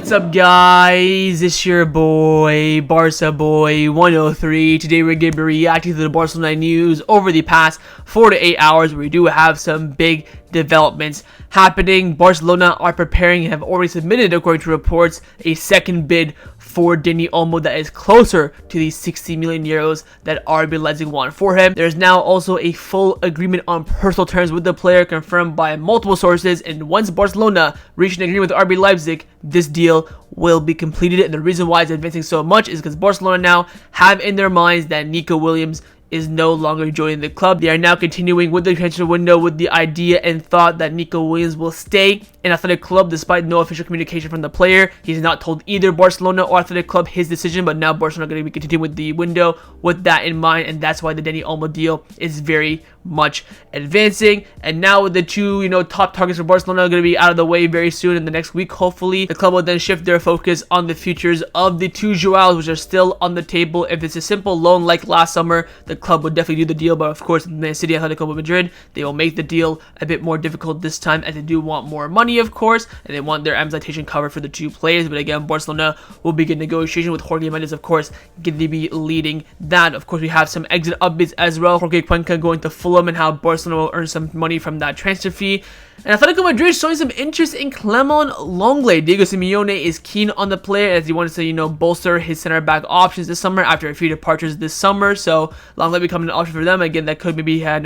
What's up, guys? It's your boy, Barca Boy 103. Today we're going to be reacting to the Barcelona news over the past 4 to 8 hours. We do have some big developments happening. Barcelona are preparing and have already submitted, according to reports, a second bid for Dani Olmo that is closer to the 60 million euros that RB Leipzig want for him. There's now also a full agreement on personal terms with the player, confirmed by multiple sources, and once Barcelona reach an agreement with RB Leipzig, this deal will be completed. And the reason why it's advancing so much is because Barcelona now have in their minds that Nico Williams is no longer joining the club. They are now continuing with the transfer window with the idea and thought that Nico Williams will stay in Athletic Club despite no official communication from the player. He's not told either Barcelona or Athletic Club his decision, but now Barcelona are going to be continuing with the window with that in mind, and that's why the Dani Olmo deal is very much advancing. And now with the two, top targets for Barcelona are going to be out of the way very soon in the next week, hopefully, the club will then shift their focus on the futures of the two Joaos, which are still on the table. If it's a simple loan like last summer, the club would definitely do the deal, but of course, Man City, Atletico Madrid, they will make the deal a bit more difficult this time, as they do want more money, of course, and they want their amortization covered for the two players. But again, Barcelona will begin negotiation with Jorge Mendes, of course, going to be leading that. Of course, we have some exit updates as well. Jorge Cuenca going to Fulham, and how Barcelona will earn some money from that transfer fee. And Atletico Madrid showing some interest in Clement Lenglet. Diego Simeone is keen on the player, as he wants to, bolster his center back options this summer after a few departures this summer. So Lenglet becoming an option for them again, that could maybe have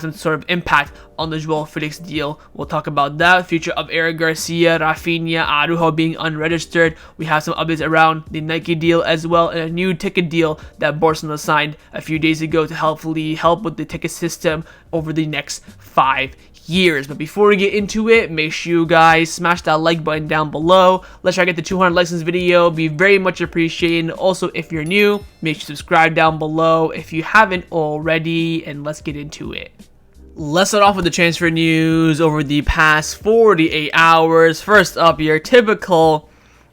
some sort of impact on the Joao Felix deal. We'll talk about that. Future of Eric Garcia, Raphinha, Araujo being unregistered. We have some updates around the Nike deal as well, and a new ticket deal that Barcelona signed a few days ago to help with the ticket system over the next 5 years. But before we get into it, make sure you guys smash that like button down below. Let's try to get to 200 likes in this video. Be very much appreciated. Also, if you're new, make sure you subscribe down below if you haven't already, and let's get into it. Let's start off with the transfer news over the past 48 hours. First up, your typical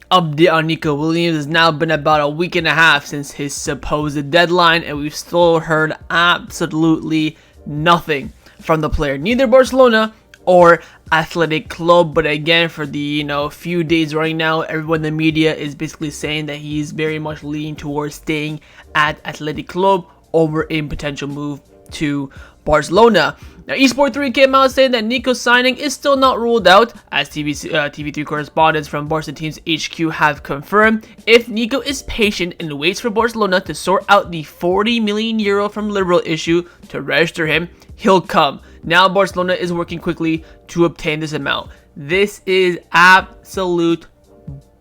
update on Nico Williams. Has now been about a week and a half since his supposed deadline, and we've still heard absolutely nothing from the player, neither Barcelona or Athletic Club. But again, for the few days right now, everyone in the media is basically saying that he's very much leaning towards staying at Athletic Club over a potential move to Barcelona. Now, Esport3 came out saying that Nico's signing is still not ruled out, as TV3 correspondents from Barca Team's HQ have confirmed. If Nico is patient and waits for Barcelona to sort out the 40 million euro from Liberal issue to register him, he'll come. Now Barcelona is working quickly to obtain this amount. This is absolute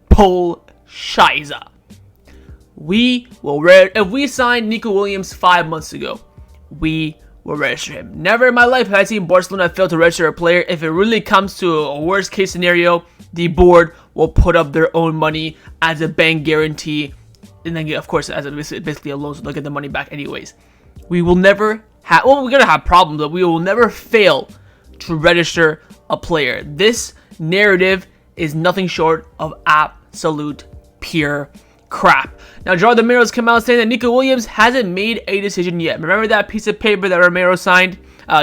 bullshit. If we signed Nico Williams 5 months ago, we will register him. Never in my life have I seen Barcelona fail to register a player. If it really comes to a worst case scenario, the board will put up their own money as a bank guarantee, and then of course as basically a loan, so they'll get the money back anyways. We will never have, well, we're gonna have problems, but we will never fail to register a player. This narrative is nothing short of absolute pure crap. Now, Gerard has come out saying that Nico Williams hasn't made a decision yet. Remember that piece of paper that Romero signed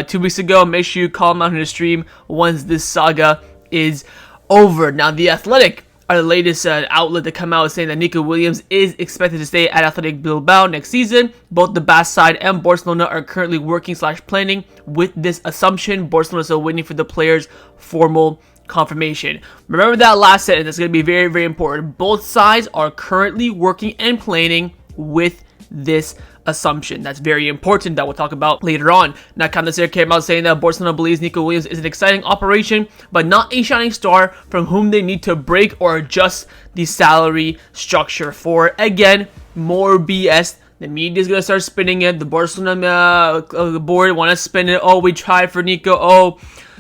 2 weeks ago? Make sure you call him out in the stream once this saga is over. Now, The Athletic are the latest outlet to come out saying that Nico Williams is expected to stay at Athletic Bilbao next season. Both the Basque side and Barcelona are currently working/planning with this assumption. Barcelona is still waiting for the player's formal confirmation. Remember that last sentence. That's going to be very, very important. Both sides are currently working and planning with this assumption. That's very important, that we'll talk about later on. Now, Casado came out saying that Barcelona believes Nico Williams is an exciting operation, but not a shining star from whom they need to break or adjust the salary structure for. Again, more BS. The media is going to start spinning it. The Barcelona board want to spin it. Oh, we tried for Nico. Oh,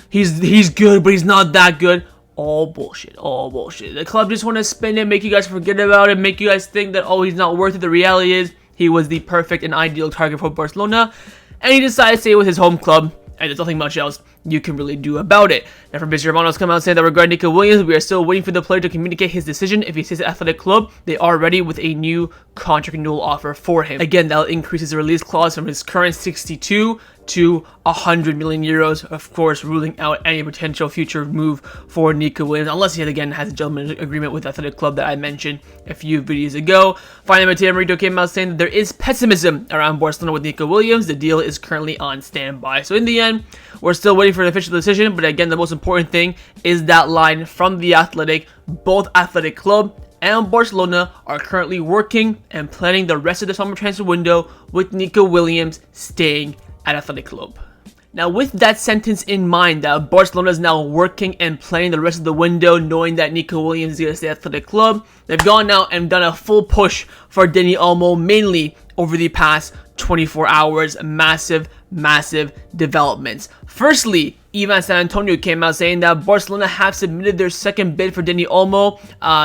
he's good, but he's not that good. All bullshit. All bullshit. The club just want to spin it, make you guys forget about it, make you guys think that, oh, he's not worth it. The reality is, he was the perfect and ideal target for Barcelona, and he decided to stay with his home club, and there's nothing much else you can really do about it. Now, Fabrizio Romano's come out saying that regarding Nico Williams, we are still waiting for the player to communicate his decision. If he stays at Athletic Club, they are ready with a new contract renewal offer for him. Again, that'll increase his release clause from his current 62 to 100 million euros, of course, ruling out any potential future move for Nico Williams, unless he again has a gentleman's agreement with Athletic Club that I mentioned a few videos ago. Finally, Mateo Merito came out saying that there is pessimism around Barcelona with Nico Williams. The deal is currently on standby. So in the end, we're still waiting for an official decision, but again, the most important thing is that line from the Athletic. Both Athletic Club and Barcelona are currently working and planning the rest of the summer transfer window with Nico Williams staying at Athletic Club. Now, with that sentence in mind, that Barcelona is now working and planning the rest of the window, knowing that Nico Williams is going to stay at Athletic Club, they've gone out and done a full push for Dani Olmo, mainly over the past 24 hours. Massive developments. Firstly, Ivan San Antonio came out saying that Barcelona have submitted their second bid for Dani Olmo.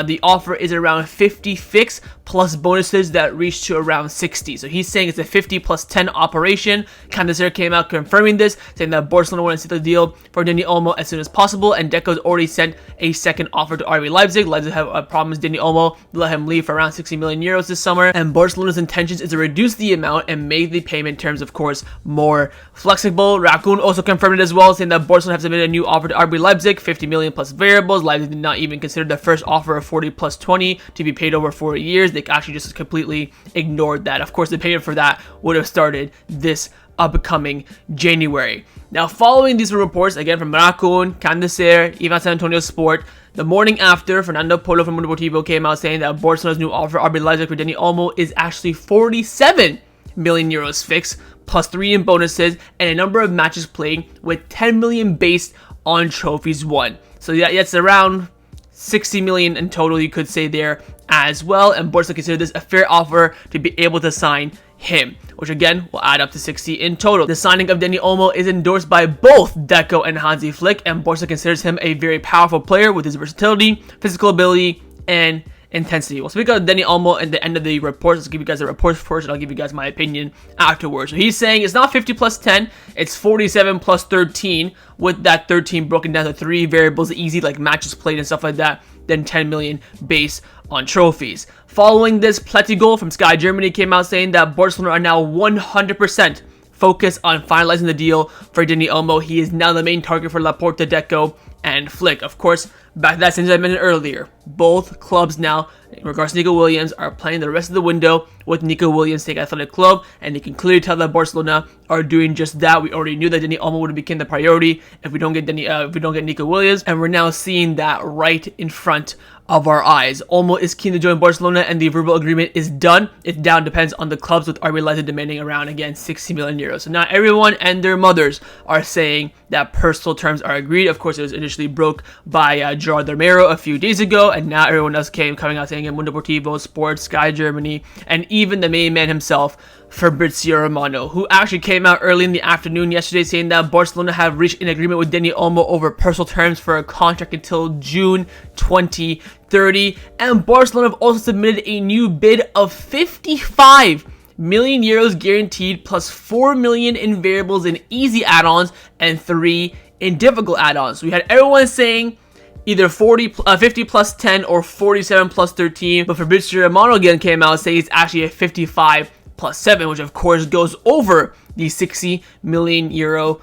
The offer is around 50 fixed plus bonuses that reach to around 60. So he's saying it's a 50 plus 10 operation. Cancelo came out confirming this, saying that Barcelona want to see the deal for Dani Olmo as soon as possible, and Deco's already sent a second offer to RB Leipzig. Leipzig have promised Dani Olmo to let him leave for around 60 million euros this summer, and Barcelona's intentions is to reduce the amount and make the payment terms, of course, more flexible. Raccoon also confirmed it as well, saying that Barcelona have submitted a new offer to RB Leipzig, 50 million plus variables. Leipzig did not even consider the first offer of 40 plus 20 to be paid over 4 years. They actually just completely ignored that. Of course, the payment for that would have started this upcoming January. Now, following these reports, again from Raccoon, Candecer, Ivan San Antonio Sport, the morning after, Fernando Polo from Mundo Deportivo came out saying that Barcelona's new offer RB Leipzig for Dani Olmo is actually 47 million euros fixed, plus 3 in bonuses, and a number of matches played with 10 million based on trophies won. So that's around 60 million in total, you could say there as well, and Barca considered this a fair offer to be able to sign him, which again will add up to 60 in total. The signing of Dani Olmo is endorsed by both Deco and Hansi Flick, and Barca considers him a very powerful player with his versatility, physical ability, and intensity. We'll speak about Dani Olmo at the end of the reports. Let's give you guys the reports first, and I'll give you guys my opinion afterwards. So he's saying it's not 50 plus 10, it's 47 plus 13, with that 13 broken down to 3 variables, easy like matches played and stuff like that, then 10 million base on trophies. Following this, Pletigo from Sky Germany came out saying that Barcelona are now 100% focused on finalizing the deal for Dani Olmo. He is now the main target for Laporta, Deco, and Flick. Of course, back to that sentence I mentioned earlier, both clubs now, in regards to Nico Williams, are playing the rest of the window with Nico Williams taking Athletic Club, and they can clearly tell that Barcelona are doing just that. We already knew that Dani Olmo would have become the priority if we don't get Nico Williams, and we're now seeing that right in front of our eyes. Olmo is keen to join Barcelona, and the verbal agreement is done. It's down, depends on the clubs, with RB Leipzig demanding around, again, 60 million euros. So now everyone and their mothers are saying that personal terms are agreed. Of course, it was initially broke by Gerard a few days ago, and now everyone else coming out saying it. Mundo Deportivo, Sports, Sky Germany, and even the main man himself, Fabrizio Romano, who actually came out early in the afternoon yesterday saying that Barcelona have reached an agreement with Dani Olmo over personal terms for a contract until June 2030, and Barcelona have also submitted a new bid of 55 million euros guaranteed, plus 4 million in variables and easy add-ons and 3 in difficult add-ons. So we had everyone saying either 50 plus 10 or 47 plus 13, but Fabrizio Romano again came out saying it's actually a 55 plus 7, which of course goes over the 60 million euro,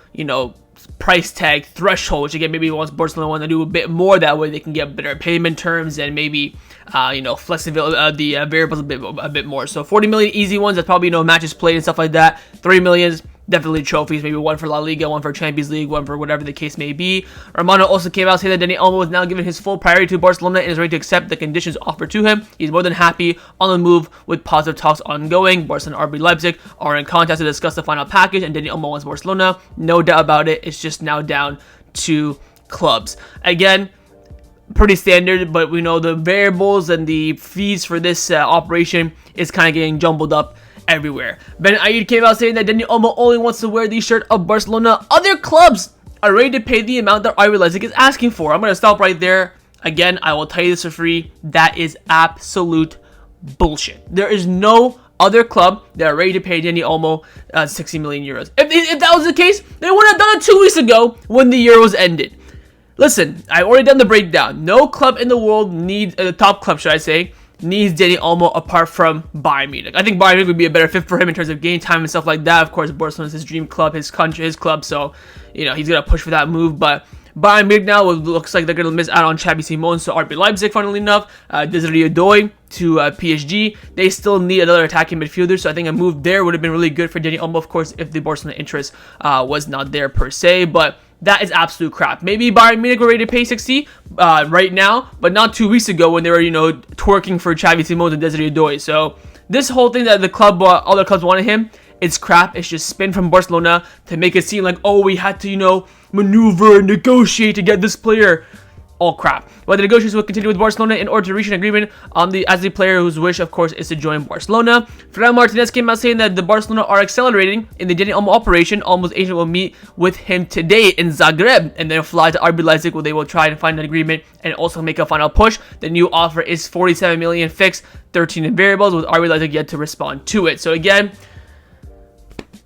price tag threshold, which again, maybe wants Barcelona want to do a bit more, that way they can get better payment terms and maybe flexibility, the variables a bit more. So 40 million easy ones, that's probably matches played and stuff like that. 3 million definitely trophies, maybe one for La Liga, one for Champions League, one for whatever the case may be. Romano also came out saying that Dani Olmo is now given his full priority to Barcelona and is ready to accept the conditions offered to him. He's more than happy on the move, with positive talks ongoing. Barcelona and RB Leipzig are in contact to discuss the final package, and Dani Olmo wants Barcelona. No doubt about it. It's just now down to clubs. Again, pretty standard, but we know the variables and the fees for this operation is kind of getting jumbled up everywhere. Ben Aid came out saying that Dani Olmo only wants to wear the shirt of Barcelona. Other clubs are ready to pay the amount that RB Leipzig is asking for. I'm going to stop right there. Again, I will tell you this for free. That is absolute bullshit. There is no other club that are ready to pay Dani Olmo 60 million euros. If that was the case, they would have done it 2 weeks ago when the Euros ended. Listen, I've already done the breakdown. No club in the world needs, the top club should I say, needs Dani Olmo apart from Bayern Munich. I think Bayern Munich would be a better fit for him in terms of game time and stuff like that. Of course, Barcelona's his dream club, his country, his club, so, you know, he's going to push for that move. But Bayern Munich now looks like they're going to miss out on Xavi Simons to RB Leipzig, funnily enough. Desiree Odoi to PSG. They still need another attacking midfielder, so I think a move there would have been really good for Dani Olmo, of course, if the Barcelona interest was not there per se. But that is absolute crap. Maybe Bayern Munich were ready to pay 60 right now, but not 2 weeks ago when they were, you know, twerking for Xavi Simons and Desiree Odoi. So this whole thing that the club, other clubs wanted him, it's crap. It's just spin from Barcelona to make it seem like, oh, we had to, you know, maneuver and negotiate to get this player. All crap. But the negotiations will continue with Barcelona in order to reach an agreement on as the player whose wish, of course, is to join Barcelona. Ferran Martinez came out saying that the Barcelona are accelerating in the Dani Olmo operation. Olmo's agent will meet with him today in Zagreb and then fly to RB Leipzig where they will try and find an agreement and also make a final push. The new offer is 47 million fixed, 13 in variables, with RB Leipzig yet to respond to it. So again,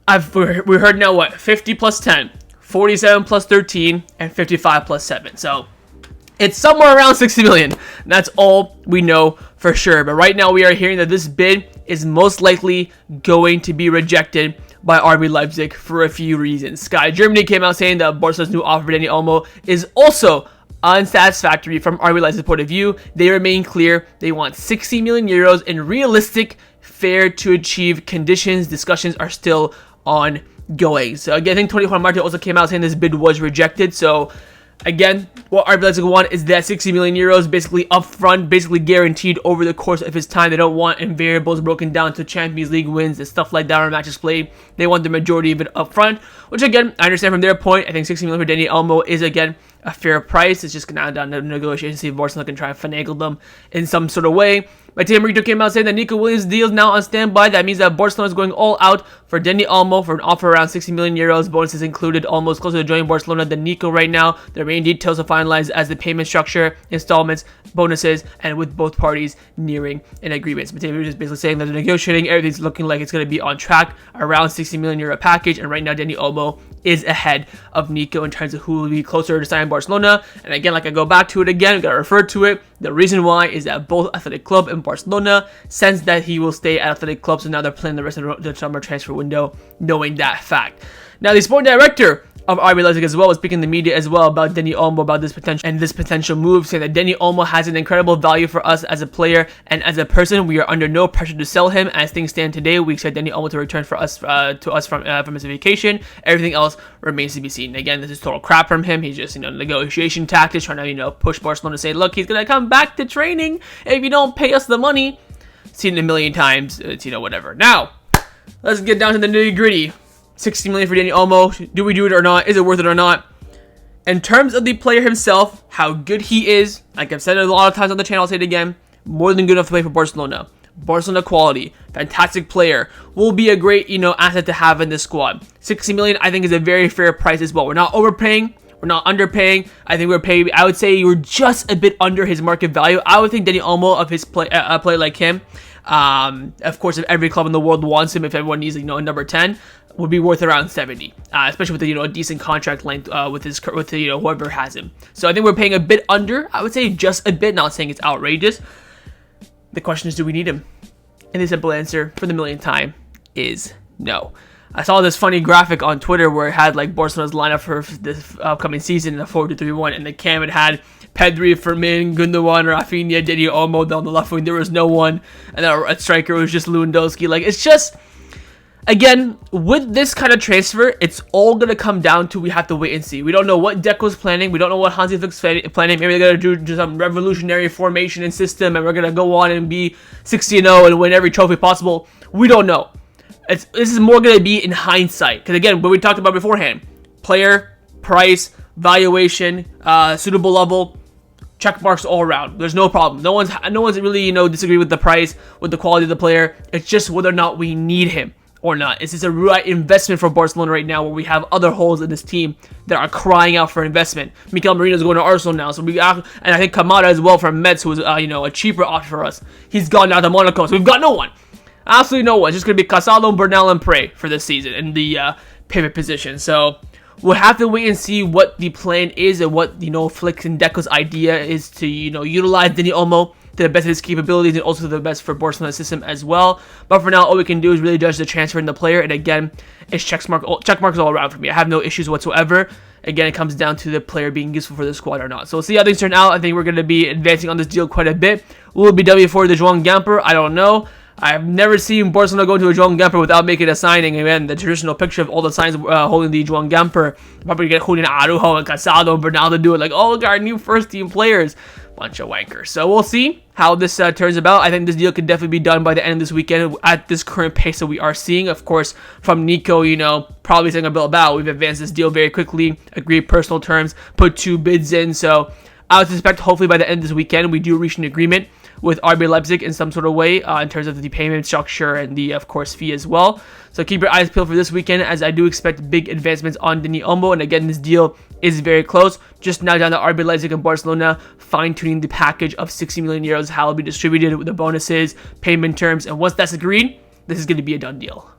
we heard now what? 50 plus 10, 47 plus 13, and 55 plus 7. So it's somewhere around 60 million. That's all we know for sure. But right now we are hearing that this bid is most likely going to be rejected by RB Leipzig for a few reasons. Sky Germany came out saying that Barca's new offer for Dani Olmo is also unsatisfactory from RB Leipzig's point of view. They remain clear. They want 60 million euros in realistic, fair to achieve conditions. Discussions are still ongoing. So again, I think 24 March also came out saying this bid was rejected. So again, what RB Leipzig want is that 60 million euros basically upfront, basically guaranteed over the course of his time. They don't want in variables broken down to Champions League wins and stuff like that or matches played. They want the majority of it upfront, which again, I understand from their point. I think 60 million for Dani Olmo is again a fair price. It's just going to add down to negotiations. See if Barcelona can try and finagle them in some sort of way. My team Rito came out saying that Nico Williams' deal is now on standby. That means that Barcelona is going all out for Dani Olmo for an offer around 60 million euros. Bonuses included, almost closer to joining Barcelona than Nico right now. The main details are finalized as the payment structure, installments, bonuses, and with both parties nearing an agreement. So Mateo is basically saying that they're negotiating. Everything's looking like it's going to be on track around 60 million euro package. And right now, Dani Olmo is ahead of Nico in terms of who will be closer to signing Barcelona. And again, like I go back to it again, we got to refer to it. The reason why is that both Athletic Club and Barcelona sense that he will stay at Athletic Club, so now they're playing the rest of the summer transfer window knowing that fact. Now, the sport director of RB Leipzig as well was speaking to the media as well about Dani Olmo, about this potential move, saying that Dani Olmo has an incredible value for us as a player and as a person. We are under no pressure to sell him. As things stand today, we expect Dani Olmo to return from his vacation. Everything else remains to be seen. Again, this is total crap from him. He's just, negotiation tactics, trying to, push Barcelona to say, look, he's going to come back to training if you don't pay us the money. Seen it a million times. It's, whatever. Now, let's get down to the nitty gritty. 60 million for Dani Olmo. Do we do it or not? Is it worth it or not? In terms of the player himself, how good he is, like I've said it a lot of times on the channel, I'll say it again, more than good enough to play for Barcelona. Barcelona quality, fantastic player, will be a great, asset to have in this squad. 60 million, I think, is a very fair price as well. We're not overpaying. We're not underpaying. I think I would say we're just a bit under his market value. I would think Dani Olmo, of his play like him, of course, if every club in the world wants him, if everyone needs, a number 10, would be worth around 70, especially with a decent contract length with whoever has him. So I think we're paying a bit under. I would say just a bit, not saying it's outrageous. The question is, do we need him? And the simple answer for the millionth time is no. I saw this funny graphic on Twitter where it had like Barcelona's lineup for this upcoming season in a 4-2-3-1, and the cam it had Pedri, Fermin, Gundogan, Raphinha, Dani Olmo down the left wing. There was no one, and that striker was just Lewandowski. Like, it's just, again, with this kind of transfer, it's all going to come down to we have to wait and see. We don't know what Deco's planning. We don't know what Hansi Flick's planning. Maybe they're going to do some revolutionary formation and system, and we're going to go on and be 60-0 and win every trophy possible. We don't know. This is more going to be in hindsight. Because, again, what we talked about beforehand, player, price, valuation, suitable level, check marks all around. There's no problem. No one's really, disagree with the price, with the quality of the player. It's just whether or not we need him or not. Is this a right investment for Barcelona right now, where we have other holes in this team that are crying out for investment? Mikel Merino's going to Arsenal now, and I think Kamada as well from Metz, who was a cheaper option for us. He's gone now to Monaco, so we've got no one. Absolutely no one. It's just going to be Casado, Bernal, and Prey for this season in the pivot position. So we'll have to wait and see what the plan is and what, Felix and Deco's idea is to, utilize Dani Olmo to the best of his capabilities and also to the best for Barcelona's system as well. But for now, all we can do is really judge the transfer in the player. And again, it's check marks all around for me. I have no issues whatsoever. Again, it comes down to the player being useful for the squad or not. So we'll see how things turn out. I think we're going to be advancing on this deal quite a bit. Will it be W for the Joao Gamper? I don't know. I've never seen Barcelona go to a Joao Gamper without making a signing. Again, the traditional picture of all the signs holding the Joao Gamper. Probably get Ronald Araujo and Casado and Bernal to do it. Like, oh, look, our new first team players. Bunch of wankers. So we'll see how this turns about. I think this deal could definitely be done by the end of this weekend at this current pace that we are seeing. Of course, from Nico, probably saying a bit about. We've advanced this deal very quickly, agreed personal terms, put 2 bids in. So I would suspect hopefully by the end of this weekend we do reach an agreement with RB Leipzig in some sort of way in terms of the payment structure and the, of course, fee as well. So keep your eyes peeled for this weekend, as I do expect big advancements on Dani Olmo. And again, this deal is very close. Just now down to RB Leipzig and Barcelona, fine-tuning the package of 60 million euros, how it'll be distributed with the bonuses, payment terms. And once that's agreed, this is going to be a done deal.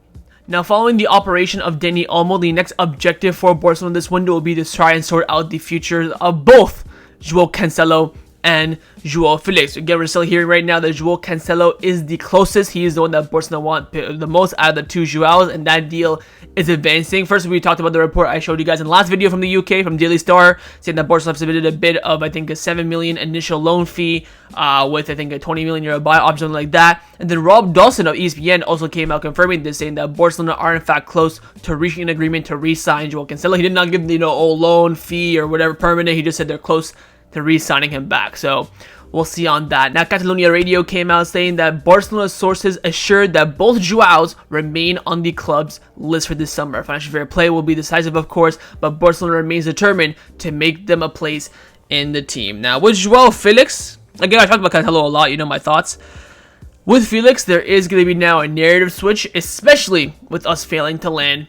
Now, following the operation of Dani Olmo, the next objective for Barcelona this window will be to try and sort out the futures of both Joao Cancelo and Joao Felix. Again, we're still hearing right now that Joao Cancelo is the closest. He is the one that Barcelona want the most out of the 2 Joaos, and that deal is advancing. First, we talked about the report I showed you guys in the last video from the UK, from Daily Star, saying that Barcelona submitted a bid of, I think, a 7 million initial loan fee with, I think, a 20 million euro buy option, something like that. And then Rob Dawson of ESPN also came out confirming this, saying that Barcelona are in fact close to reaching an agreement to re-sign Joao Cancelo. He did not give the loan fee or whatever permanent. He just said they're close to re-signing him back. So we'll see on that. Now, Catalonia Radio came out saying that Barcelona sources assured that both Joaos remain on the club's list for this summer. Financial fair play will be decisive, of course, but Barcelona remains determined to make them a place in the team. Now, with Joao Felix, again, I talked about Cancelo a lot, my thoughts. With Felix, there is going to be now a narrative switch, especially with us failing to land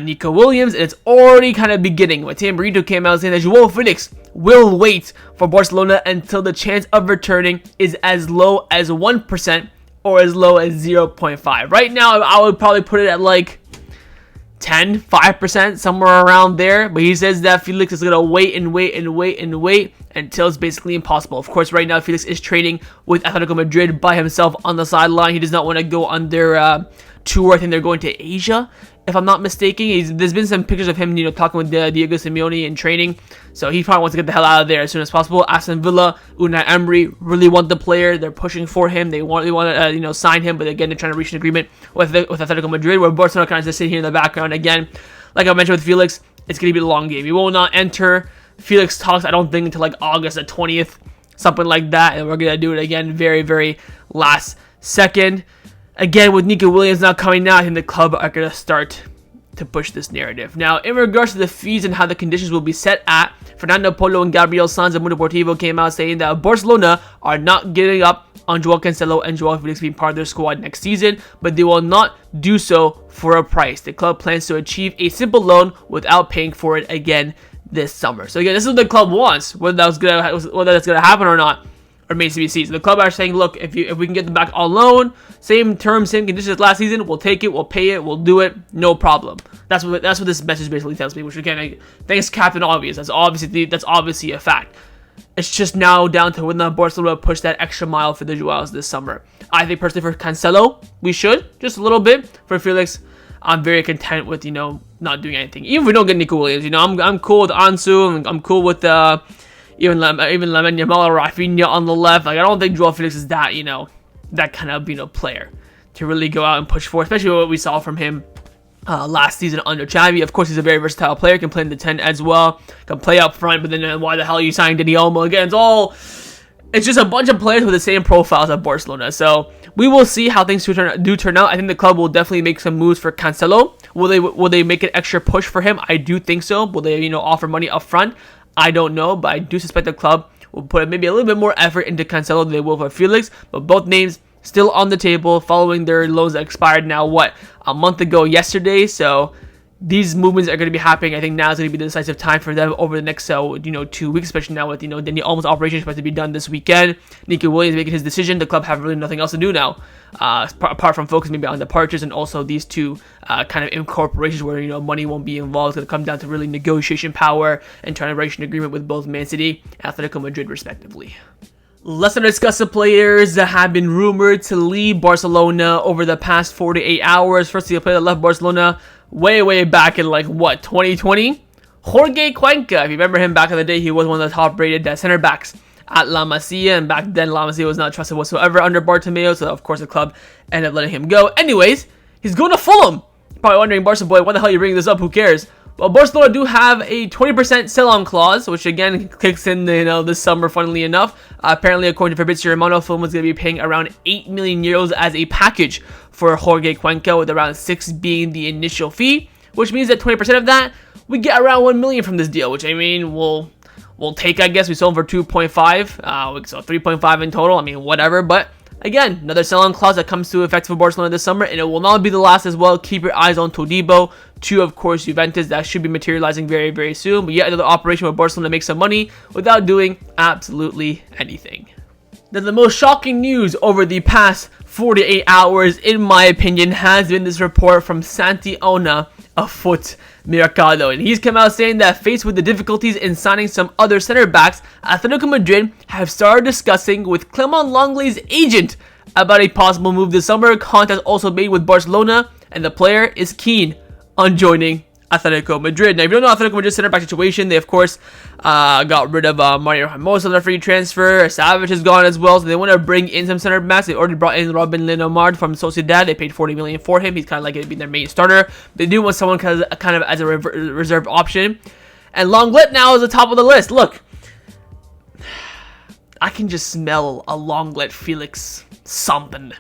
Nico Williams, and it's already kind of beginning. Tim Brito came out saying that Joao Felix will wait for Barcelona until the chance of returning is as low as 1% or as low as 0.5. Right now, I would probably put it at like 5%, somewhere around there. But he says that Felix is going to wait until it's basically impossible. Of course, right now, Felix is training with Atletico Madrid by himself on the sideline. He does not want to go on their tour. I think they're going to Asia, if I'm not mistaken. There's been some pictures of him, talking with Diego Simeone in training. So he probably wants to get the hell out of there as soon as possible. Aston Villa, Unai Emery really want the player. They're pushing for him. They want to, sign him. But again, they're trying to reach an agreement with Atletico Madrid, where Barcelona kind of just sit here in the background. Again, like I mentioned with Felix, it's going to be the long game. He will not enter Felix talks, I don't think, until like August the 20th, something like that. And we're going to do it again very, very last second. Again, with Nico Williams not coming now, I think the club are going to start to push this narrative. Now, in regards to the fees and how the conditions will be set at, Fernando Polo and Gabriel Sanz of Mundo Deportivo came out saying that Barcelona are not giving up on Joao Cancelo and Joao Felix being part of their squad next season, but they will not do so for a price. The club plans to achieve a simple loan without paying for it again this summer. So again, this is what the club wants. Whether that's gonna happen or not remains to be seen. So the club are saying, look, if we can get them back on loan, same terms, same conditions as last season, we'll take it, we'll pay it, we'll do it, no problem. That's what this message basically tells me. Which again, thanks Captain Obvious. That's obviously a fact. It's just now down to whether Barcelona push that extra mile for the Joaos this summer. I think personally for Cancelo, we should just a little bit. For Felix, I'm very content with not doing anything. Even if we don't get Nico Williams, I'm cool with Ansu. I'm cool with even Lamine Yamal or Raphinha on the left. Like, I don't think Joao Felix is that that kind of player to really go out and push for, especially what we saw from him last season under Xavi. Of course, he's a very versatile player, can play in the 10 as well, can play up front, but then why the hell are you signing Dani Olmo again? It's just a bunch of players with the same profiles at Barcelona. So we will see how things do turn out. I think the club will definitely make some moves for Cancelo. Will they make an extra push for him? I do think so. Will they offer money up front? I don't know, but I do suspect the club will put maybe a little bit more effort into Cancelo than they will for Felix. But both names still on the table following their loans that expired now, a month ago yesterday. So these movements are going to be happening. I think now is going to be the decisive time for them over the next 2 weeks, especially now with Dani Olmo's operation supposed to be done this weekend. Nico Williams making his decision. The club have really nothing else to do now, apart from focus maybe on departures and also these two kind of incorporations where money won't be involved. It's going to come down to really negotiation power and trying to reach an agreement with both Man City and Atletico Madrid respectively. Let's discuss the players that have been rumored to leave Barcelona over the past 48 hours. Firstly, a player that left Barcelona way back in 2020. Jorge Cuenca. If you remember him back in the day, he was one of the top rated center backs at La Masia, and back then La Masia was not trusted whatsoever under Bartomeu, so of course the club ended up letting him go. Anyways, he's going to Fulham. You're probably wondering, Barca boy, why the hell are you bringing this up? Who cares? Well, Barcelona do have a 20% sell-on clause, which again kicks in this summer, funnily enough. Apparently, according to Fabrizio Romano, Fulham was going to be paying around 8 million euros as a package for Jorge Cuenca, with around 6 being the initial fee, which means that 20% of that, we get around 1 million from this deal, which I mean, we'll take, I guess. We sold him for 2.5, so 3.5 in total. I mean, whatever, but again, another sell-on clause that comes to effect for Barcelona this summer, and it will not be the last as well. Keep your eyes on Todibo to, of course, Juventus. That should be materializing very soon. But yet another operation where Barcelona makes some money without doing absolutely anything. Then the most shocking news over the past 48 hours, in my opinion, has been this report from Santi Ona of Foot Mercado, and he's come out saying that faced with the difficulties in signing some other center backs, Atletico Madrid have started discussing with Clement Lenglet's agent about a possible move this summer. Contact also made with Barcelona, and the player is keen on joining Atletico Madrid. Now, if you don't know Atletico Madrid's center back situation, they of course got rid of Mario Ramos on their free transfer. Savage is gone as well, so they want to bring in some center backs. They already brought in Robin Lenomard from Sociedad. They paid 40 million for him. He's kind of like going to be their main starter. They do want someone kind of as a reserve option. And Lenglet now is the top of the list. Look, I can just smell a Lenglet Felix something.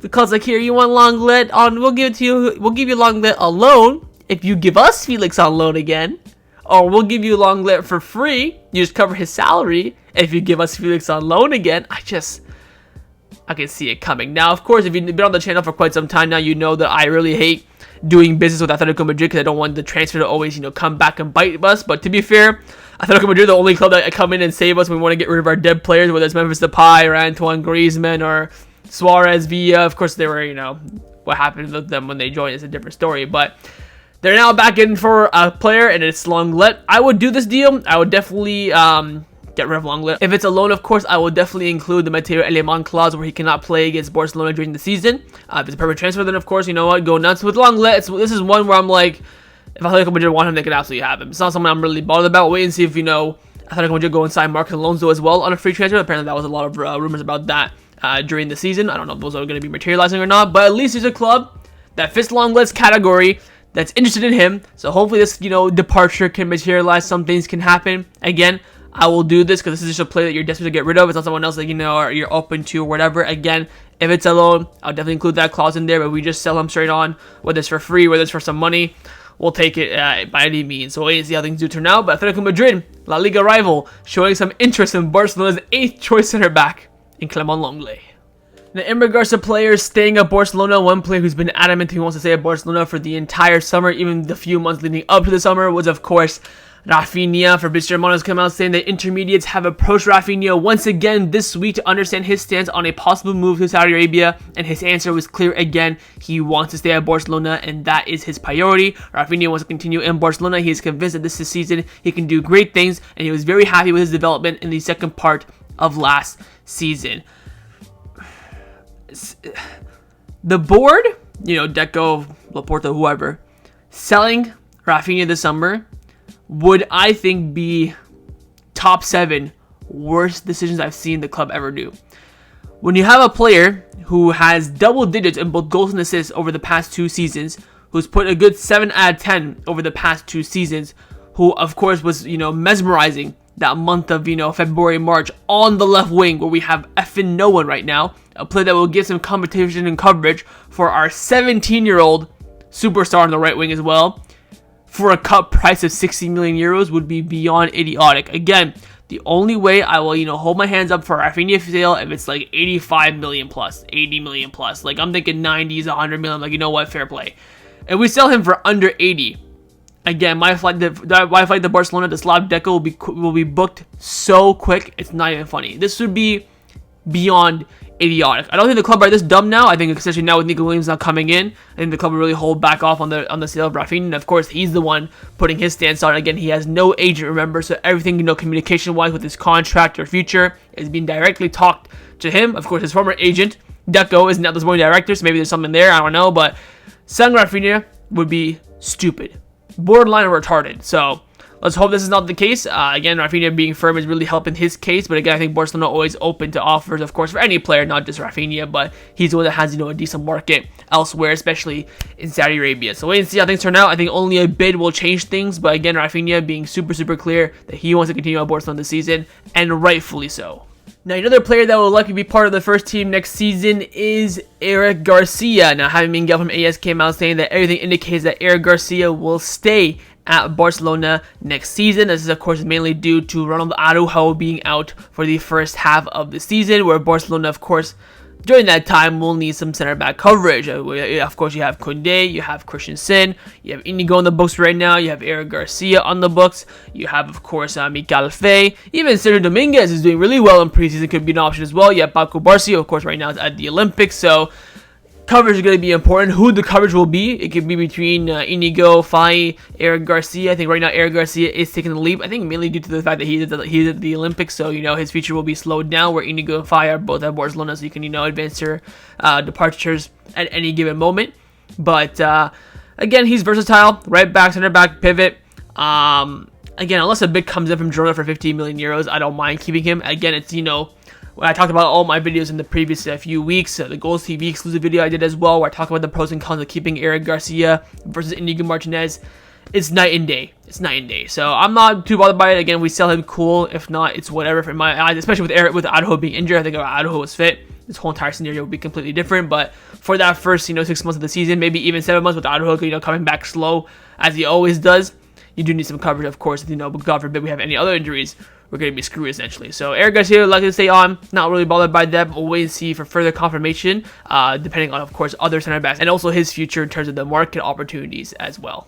Because here, you want Lenglet on, we'll give you Lenglet alone if you give us Felix on loan again. Or we'll give you Lenglet for free, you just cover his salary if you give us Felix on loan again. I can see it coming. Now, of course, if you've been on the channel for quite some time now, you know that I really hate doing business with Atletico Madrid because I don't want the transfer to always, come back and bite us. But to be fair, Atletico Madrid, the only club that come in and save us when we want to get rid of our dead players, whether it's Memphis Depay or Antoine Griezmann or Suarez, Villa. Of course, they were, what happened with them when they joined is a different story. But they're now back in for a player, and it's Lenglet. I would do this deal. I would definitely get rid of Lenglet. If it's a loan, of course, I will definitely include the Mateo Alemán clause where he cannot play against Barcelona during the season. If it's a perfect transfer, then of course, you know what, go nuts with Lenglet. This is one where I'm like, if Atletico Madrid want him, they can absolutely have him. It's not something I'm really bothered about. Wait and see if, Atletico Madrid go and sign Marc Alonso as well on a free transfer. Apparently, that was a lot of rumors about that during the season. I don't know if those are going to be materializing or not, but at least there's a club that fits Lenglet's category that's interested in him. So hopefully this, departure can materialize. Some things can happen. Again, I will do this because this is just a player that you're desperate to get rid of. It's not someone else that, or you're open to or whatever. Again, if it's a loan, I'll definitely include that clause in there, but we just sell him straight on, whether it's for free, whether it's for some money. We'll take it by any means. So wait and see how things do turn out. But Atletico Madrid, La Liga rival, showing some interest in Barcelona's 8th choice center back in Clement Lenglet. Now, in regards to players staying at Barcelona, one player who's been adamant he wants to stay at Barcelona for the entire summer, even the few months leading up to the summer, was of course Raphinha. Fabrizio Romano has come out saying that intermediates have approached Raphinha once again this week to understand his stance on a possible move to Saudi Arabia, and his answer was clear again. He wants to stay at Barcelona, and that is his priority. Raphinha wants to continue in Barcelona. He is convinced that this season he can do great things, and he was very happy with his development in the second part of last season. The board, Deco, Laporta, whoever, selling Raphinha this summer would, I think, be top 7 worst decisions I've seen the club ever do. When you have a player who has double digits in both goals and assists over the past 2 seasons, who's put a good 7 out of 10 over the past 2 seasons, who of course was, mesmerizing that month of, February, March on the left wing where we have effing no one right now, a player that will give some competition and coverage for our 17-year-old superstar on the right wing as well, for a cut price of 60 million euros would be beyond idiotic. Again, the only way I will, hold my hands up for Raphinha sale if it's like 85 million plus, 80 million plus. Like, I'm thinking 90s, 100 million. Like, fair play. and we sell him for under 80. Again, my flight to Barcelona, the Slav Deco will be booked so quick, it's not even funny. This would be beyond idiotic. I don't think the club are this dumb now. I think especially now with Nico Williams not coming in, I think the club will really hold back off on the sale of Raphinha. And of course, he's the one putting his stance on it. Again, he has no agent, remember, so everything, communication-wise with his contract or future is being directly talked to him. Of course, his former agent, Deco, is now the sporting director, so maybe there's something there, I don't know, but selling Raphinha would be stupid. Borderline retarded. So let's hope this is not the case. Again, Raphinha being firm is really helping his case. But again, I think Barcelona always open to offers, of course, for any player, not just Raphinha. But he's the one that has, a decent market elsewhere, especially in Saudi Arabia. So wait and see how things turn out. I think only a bid will change things. But again, Raphinha being super, super clear that he wants to continue at Barcelona this season, and rightfully so. Now, another player that will likely be part of the first team next season is Eric Garcia. Now, Javi Miguel from AS came out saying that everything indicates that Eric Garcia will stay at Barcelona next season. This is, of course, mainly due to Ronald Araujo being out for the first half of the season, where Barcelona, of course, during that time, we'll need some center back coverage. Of course, you have Koundé, you have Christensen, you have Inigo on the books right now, you have Eric Garcia on the books, you have, of course, Mikel Fey. Even Sergio Dominguez is doing really well in preseason, could be an option as well. You have Paco Barcia, of course, right now is at the Olympics, so coverage is going to be important. Who the coverage will be, it could be between Inigo, Fai, Eric Garcia. I think right now Eric Garcia is taking the leap. I think mainly due to the fact that he's at the Olympics, so his future will be slowed down. Where Inigo and Fai are both at Barcelona, so you can advance your departures at any given moment. But again, he's versatile, right back, center back, pivot. Again, unless a bid comes in from Girona for 15 million euros, I don't mind keeping him. Again, it's I talked about all my videos in the previous few weeks. The Goals TV exclusive video I did as well, where I talked about the pros and cons of keeping Eric Garcia versus Inigo Martinez. It's night and day. So I'm not too bothered by it. Again, we sell him, cool. If not, it's whatever for my eyes. Especially with Araujo being injured, I think if Araujo was fit, this whole entire scenario would be completely different. But for that first 6 months of the season, maybe even 7 months with Araujo coming back slow as he always does, you do need some coverage, of course. But God forbid we have any other injuries, we're going to be screwed essentially. So Eric Garcia likely to stay on. Not really bothered by that. We'll wait and see for further confirmation, depending on, of course, other center backs and also his future in terms of the market opportunities as well.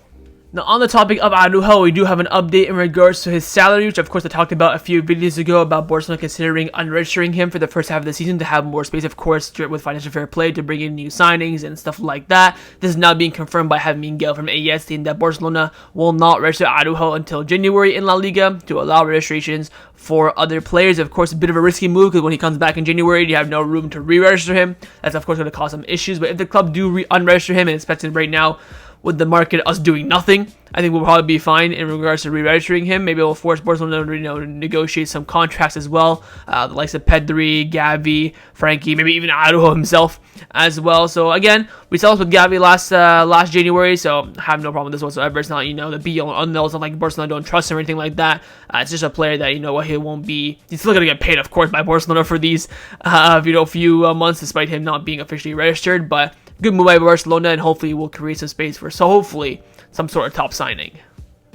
Now, on the topic of Araujo, we do have an update in regards to his salary, which of course I talked about a few videos ago about Barcelona considering unregistering him for the first half of the season to have more space, of course, with financial fair play to bring in new signings and stuff like that. This is now being confirmed by Javi Miguel from AS, saying that Barcelona will not register Araujo until January in La Liga to allow registrations for other players. Of course, a bit of a risky move because when he comes back in January, you have no room to re-register him. That's of course going to cause some issues, but if the club do unregister him, and expected right now with the market us doing nothing, I think we'll probably be fine in regards to re-registering him. Maybe we'll force Barcelona to negotiate some contracts as well, the likes of Pedri, Gavi, Frankie, maybe even Araujo himself as well. So again, we saw this with Gavi last January, so I have no problem with this whatsoever. It's not the be-all and end-all. It's not like Barcelona don't trust him or anything like that. It's just a player that he won't be. He's still gonna get paid, of course, by Barcelona for these few months, despite him not being officially registered. But good move by Barcelona, and hopefully we'll create some space for hopefully some sort of top signing.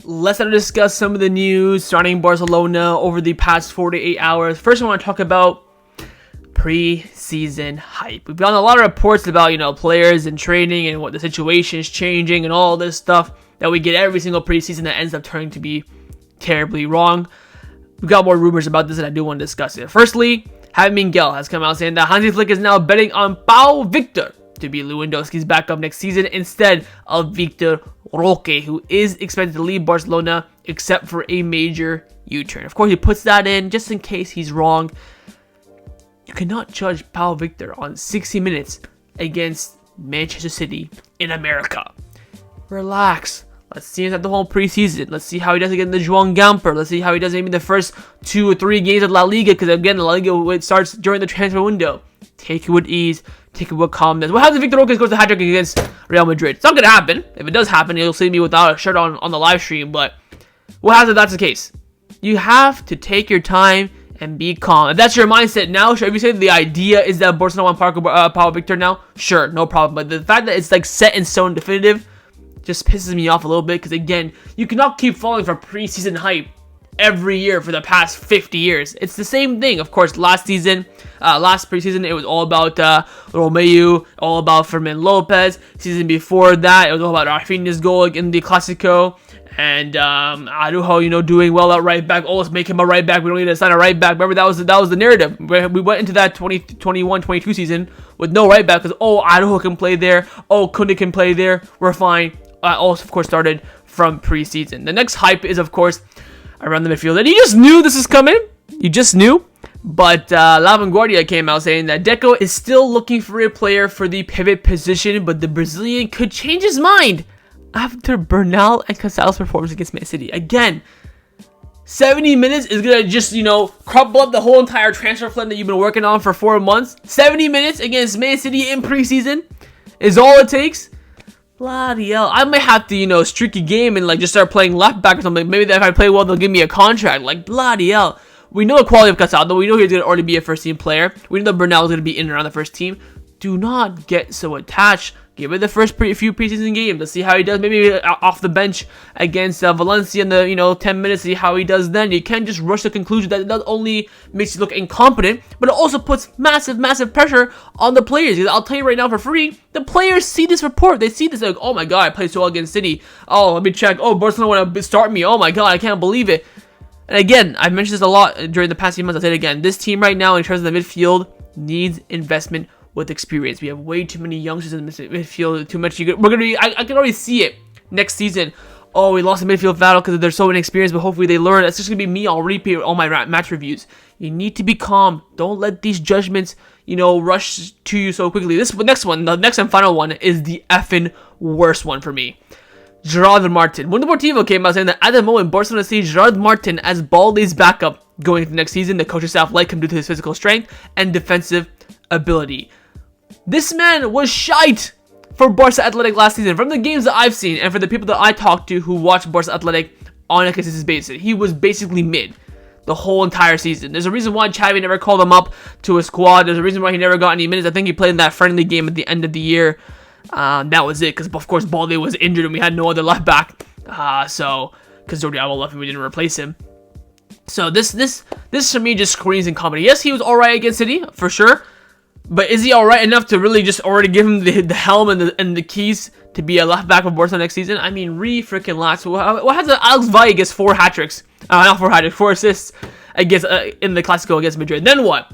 Let's now discuss some of the news surrounding Barcelona over the past 48 hours. First, I want to talk about pre-season hype. We've gotten a lot of reports about players and training and what the situation is changing and all this stuff that we get every single preseason that ends up turning to be terribly wrong. We've got more rumors about this, and I do want to discuss it. Firstly, Javi Miguel has come out saying that Hansi Flick is now betting on Pau Victor to be Lewandowski's backup next season instead of Victor Roque, who is expected to leave Barcelona except for a major U-turn. Of course, he puts that in just in case he's wrong. You cannot judge Pau Victor on 60 minutes against Manchester City in America. Relax. Let's see him at the whole preseason. Let's see how he does against the João Gamper. Let's see how he does maybe the first 2 or 3 games of La Liga, because again, La Liga starts during the transfer window. Take it with ease. Take it with calmness. What happens if Victor Roque goes to hat-trick against Real Madrid? It's not going to happen. If it does happen, you'll see me without a shirt on the live stream. But what happens if that's the case? You have to take your time and be calm. If that's your mindset now, if you say the idea is that Barcelona want Pau Victor now, sure, no problem. But the fact that it's like set in stone definitive just pisses me off a little bit, because again, you cannot keep falling for preseason hype every year for the past 50 years. It's the same thing. Of course, last preseason, it was all about Romeu, all about Fermin Lopez. Season before that, it was all about Raphinha's goal in the Clasico. And Araujo, doing well at right back. Oh, let's make him a right back. We don't need to sign a right back. Remember, that was the narrative. We went into that 2021-22 season with no right back because, Araujo can play there. Oh, Kunde can play there. We're fine. Also, of course, started from preseason. The next hype is, of course, around the midfield. And you just knew this was coming. You just knew. But La Vanguardia came out saying that Deco is still looking for a player for the pivot position, but the Brazilian could change his mind after Bernal and Casado's performance against Man City. Again, 70 minutes is going to just, crumble up the whole entire transfer plan that you've been working on for 4 months. 70 minutes against Man City in preseason is all it takes. Bloody hell. I might have to, streak a game and, just start playing left back or something. Maybe if I play well, they'll give me a contract. Bloody hell. We know the quality of Casado. We know he's going to already be a first-team player. We know that Bernal is going to be in and around the first team. Do not get so attached. Give it the first few preseason games. Let's see how he does. Maybe off the bench against Valencia in the 10 minutes. See how he does then. You can't just rush to conclusion. That not only makes you look incompetent, but it also puts massive pressure on the players. I'll tell you right now for free, the players see this report. They see this like, oh my god, I played so well against City. Oh, let me check. Oh, Barcelona want to start me. Oh my god, I can't believe it. And again, I've mentioned this a lot during the past few months. I'll say it again. This team right now, in terms of the midfield, needs investment with experience. We have way too many youngsters in the midfield. Too much. I can already see it next season. Oh, we lost the midfield battle because they're so inexperienced, but hopefully they learn. That's just gonna be me. I'll repeat all my match reviews. You need to be calm. Don't let these judgments, rush to you so quickly. The next and final one is the effing worst one for me. Gerard Martin. Mundo Deportivo came out saying that at the moment, Barcelona sees Gerard Martin as Balde's backup going into next season. The coaching staff like him due to his physical strength and defensive ability. This man was shite for Barça Athletic last season. From the games that I've seen and for the people that I talked to who watch Barça Athletic on a consistent basis, he was basically mid the whole entire season. There's a reason why Xavi never called him up to a squad. There's a reason why he never got any minutes. I think he played in that friendly game at the end of the year. That was it, because of course Balde was injured and we had no other left back. Because Jordi Alba left and we didn't replace him. So this for me just screams incompetence. Yes, he was alright against City for sure. But is he alright enough to really just already give him the helm and the keys to be a left back for Barca next season? I mean, freaking lax. What has Alex Valle gets 4 hat-tricks? Not 4 hat-tricks, 4 assists against in the Clasico against Madrid. Then what?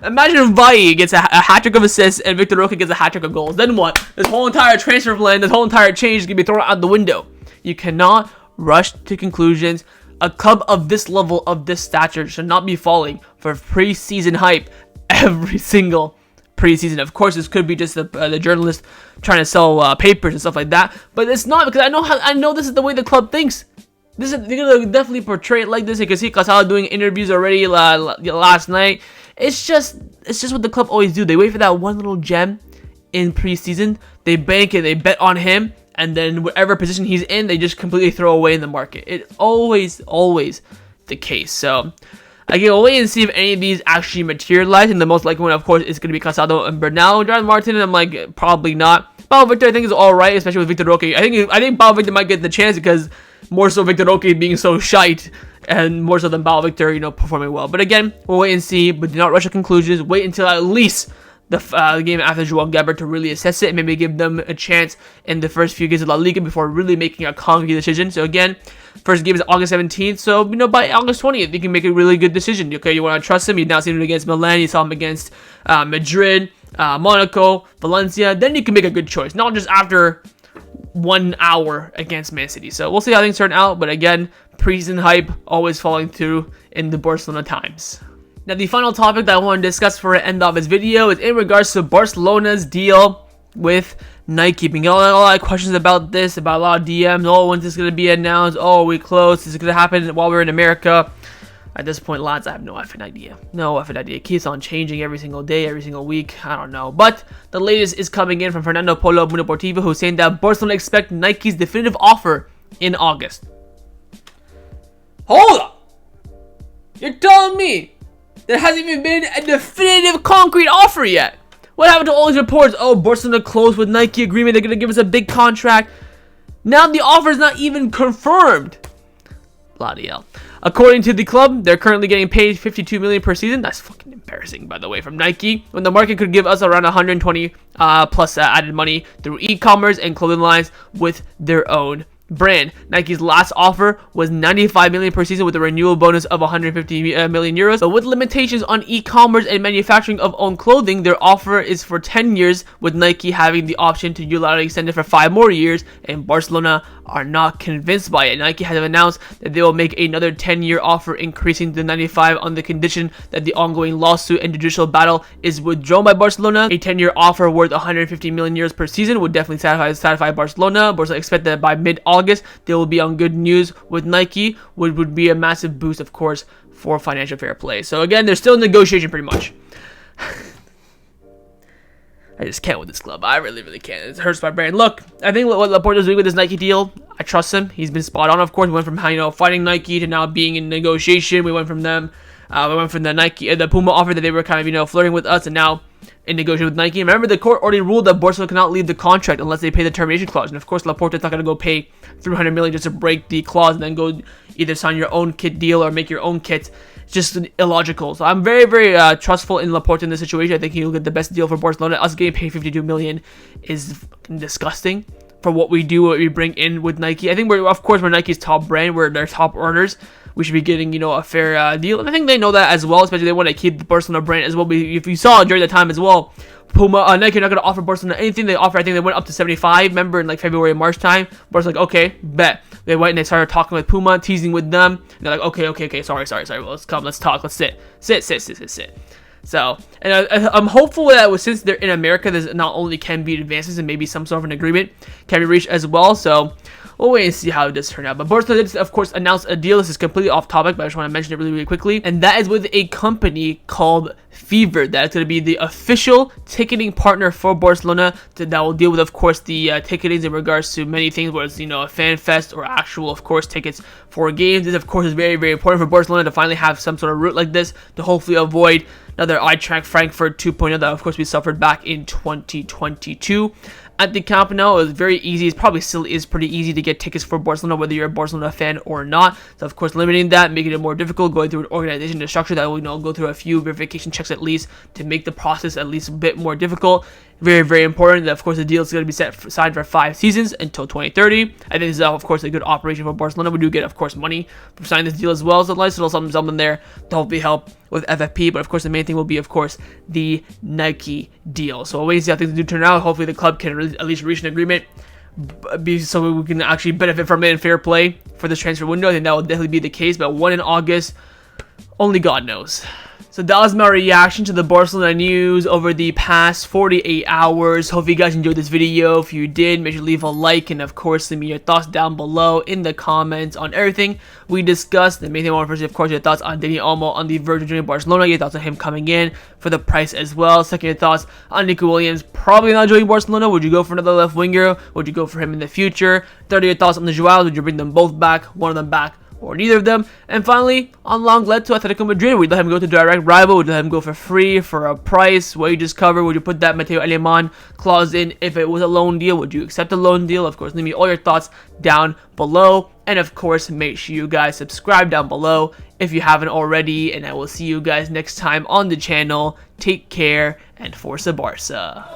Imagine Valle gets a hat-trick of assists and Victor Roque gets a hat-trick of goals. Then what? This whole entire transfer plan, this whole entire change is going to be thrown out the window. You cannot rush to conclusions. A club of this level, of this stature, should not be falling for preseason hype every single preseason. Of course, this could be just the journalist trying to sell papers and stuff like that, but it's not, because I know this is the way the club thinks. They're gonna definitely portray it like this. You can see Casado doing interviews already last night. It's just what the club always do. They wait for that one little gem in preseason. They bank it. They bet on him, and then whatever position he's in, they just completely throw away in the market. It's always the case. So again, we'll wait and see if any of these actually materialize, and the most likely one, of course, is going to be Casado and Bernal. Gerard Martin, I'm like, probably not. Pau Victor, I think, is alright, especially with Victor Roque. I think Pau Victor might get the chance because more so Victor Roque being so shite, and more so than Pau Victor, performing well. But again, we'll wait and see, but do not rush to conclusions. Wait until at least the game after Joao to really assess it and maybe give them a chance in the first few games of La Liga before really making a concrete decision. So again, first game is August 17th, so by August 20th you can make a really good decision. Okay, you want to trust him. You've now seen him against Milan, you saw him against Madrid, Monaco, Valencia. Then you can make a good choice, not just after 1 hour against Man City. So we'll see how things turn out, but again, preseason hype always falling through in the Barcelona times. Now, the final topic that I want to discuss for the end of this video is in regards to Barcelona's deal with Nike. Been getting a lot of questions about this, about a lot of DMs. Oh, when's this going to be announced? Oh, we close. This is going to happen while we're in America. At this point, lads, I have no effing idea. No effing idea. It keeps on changing every single day, every single week. I don't know. But the latest is coming in from Fernando Polo of Mundo Deportivo, who's saying that Barcelona expect Nike's definitive offer in August. Hold up! You're telling me there hasn't even been a definitive concrete offer yet? What happened to all these reports? Oh, Barcelona closed with Nike agreement. They're going to give us a big contract. Now the offer is not even confirmed. Bloody hell. According to the club, they're currently getting paid 52 million per season. That's fucking embarrassing, by the way, from Nike. When the market could give us around 120 plus added money through e-commerce and clothing lines with their own brand. Nike's last offer was 95 million per season with a renewal bonus of 150 million euros. But with limitations on e-commerce and manufacturing of own clothing, their offer is for 10 years, with Nike having the option to unilaterally extend it for 5 more years, and Barcelona are not convinced by it. Nike has announced that they will make another 10-year offer, increasing to 95 on the condition that the ongoing lawsuit and judicial battle is withdrawn by Barcelona. A 10-year offer worth 150 million euros per season would definitely satisfy Barcelona. Barcelona expect that by mid-August they will be on good news with Nike, which would be a massive boost, of course, for financial fair play. So again, they're still in negotiation pretty much. I just can't with this club. I really can't. It hurts my brain. Look, I think what Laporta is doing with this Nike deal, I trust him. He's been spot on. Of course, we went from fighting Nike to now being in negotiation. We went from them. We went from the Nike, the Puma offer that they were kind of flirting with us, and now in negotiation with Nike. And remember, the court already ruled that Barcelona cannot leave the contract unless they pay the termination clause. And of course, Laporta's not going to go pay 300 million just to break the clause and then go either sign your own kit deal or make your own kit. It's just illogical. So I'm very trustful in Laporta in this situation. I think he'll get the best deal for Barcelona. Us getting paid 52 million is fucking disgusting for what we do, what we bring in with Nike. I think we're Nike's top brand. We're their top earners. We should be getting, a fair deal. And I think they know that as well, especially they want to keep the Barcelona brand as well. If you saw during the time as well, Nike are not going to offer Barcelona anything. They offer, I think they went up to 75, remember, in like February and March time. Barcelona's like, okay, bet. They went and they started talking with Puma, teasing with them. And they're like, okay, sorry. Well, let's come, let's talk, let's sit. So, and I'm hopeful that since they're in America, there's not only can be advances and maybe some sort of an agreement can be reached as well. So, we'll wait and see how it does turn out. But Barcelona did, of course, announce a deal. This is completely off topic, but I just want to mention it really quickly. And that is with a company called Fever. That's going to be the official ticketing partner for Barcelona. That will deal with, of course, the ticketings in regards to many things, whether it's, a fan fest or actual, of course, tickets for games. This, of course, is very important for Barcelona to finally have some sort of route like this to hopefully avoid another Eintracht Frankfurt 2.0 that, of course, we suffered back in 2022. At the Camp Nou, it was very easy. It probably still is pretty easy to get tickets for Barcelona, whether you're a Barcelona fan or not. So, of course, limiting that, making it more difficult, going through an organization to structure that will, go through a few verification checks at least to make the process at least a bit more difficult. Very important. That, of course, the deal is going to be signed for 5 seasons until 2030. I think this is, of course, a good operation for Barcelona. We do get, of course, money from signing this deal as well. So, nice little something there to hopefully help with FFP. But, of course, the main thing will be, of course, the Nike deal. So, we'll wait and see how things do turn out. Hopefully, the club can at least reach an agreement so we can actually benefit from it in fair play for this transfer window. I think that will definitely be the case. But when in August, only God knows. So that was my reaction to the Barcelona news over the past 48 hours. Hope you guys enjoyed this video. If you did, make sure to leave a like and, of course, leave me your thoughts down below in the comments on everything we discussed. The main thing I want to of course, your thoughts on Dani Olmo on the verge of joining Barcelona. Your thoughts on him coming in for the price as well. Second, your thoughts on Nico Williams probably not joining Barcelona. Would you go for another left winger? Would you go for him in the future? Third, your thoughts on the Joaos. Would you bring them both back? One of them back? Or neither of them. And finally, on Lenglet to Atletico Madrid, would you let him go to direct rival? Would you let him go for free, for a price, wages covered? Would you put that Mateo Alemán clause in if it was a loan deal? Would you accept a loan deal? Of course, leave me all your thoughts down below. And of course, make sure you guys subscribe down below if you haven't already. And I will see you guys next time on the channel. Take care and Forza Barca.